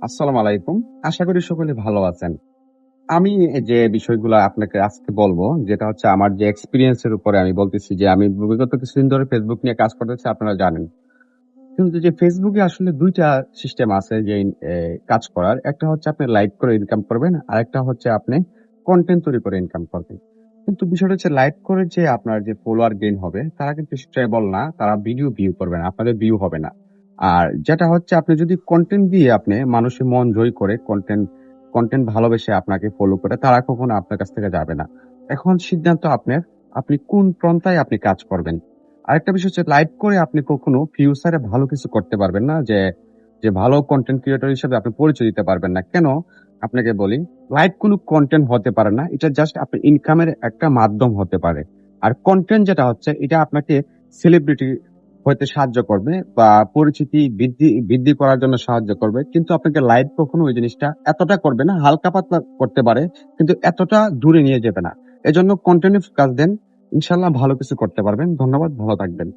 আসসালামু আলাইকুম। আশা করি সকলে ভালো আছেন। আমি যে বিষয়গুলা আপনাকে আজকে বলবো, যেটা হচ্ছে আমার যে এক্সপেরিয়েন্স এর উপরে আমি বলতেছি যে আমি বিগত কিছুদিন ধরে Facebook নিয়ে কাজ করতেছি, আপনারা জানেন। কিন্তু যে Facebook এ আসলে ২ টা সিস্টেম আছে যে কাজ করার। একটা হচ্ছে আপনি লাইভ করে ইনকাম করবেন, আরেকটা হচ্ছে আপনি কনটেন্ট তৈরি করে ইনকাম করবেন। কিন্তু বিষয়টা হচ্ছে লাইভ করে যে আপনার যে ফলোয়ার গেইন হবে, তারা কিন্তু স্টেবল না। তারা ভিডিও ভিউ করবে না। আপনাদের ভিউ হবে না। আর যেটা হচ্ছে আপনি যদি কনটেন্ট দিয়ে আপনি মানুষের মন জয় করে কনটেন্ট ভালোবেসে আপনাকে ফলো করে, তারা কখনো আপনার কাছ থেকে যাবে না। এখন সিদ্ধান্ত আপনার, আপনি কোন পন্থায় আপনি কাজ করবেন। আরেকটা বিষয় হচ্ছে লাইভ করে আপনি কখনো ফিউচারে ভালো কিছু করতে পারবেন না, যে ভালো কনটেন্ট ক্রিয়েটর হিসেবে আপনি পরিচয় দিতে পারবেন না। কেন? আপনাকে বলি, লাইভ কোনো কনটেন্ট হতে পারে না। এটা জাস্ট আপনার ইনকামের একটা মাধ্যম হতে পারে। আর কনটেন্ট যেটা হচ্ছে এটা আপনাকে সেলিব্রিটি হইতে সাহায্য করবে বা পরিচিতি বৃদ্ধি করার জন্য সাহায্য করবে। কিন্তু আপনাকে লাইভ কখনো ওই জিনিসটা এতটা করবে না। হালকা পাতলা করতে পারে, কিন্তু এতটা দূরে নিয়ে যাবে না। এজন্য কন্টিনিউ কাজ দেন। ইনশাআল্লাহ ভালো কিছু করতে পারবেন। ধন্যবাদ। ভালো থাকবেন।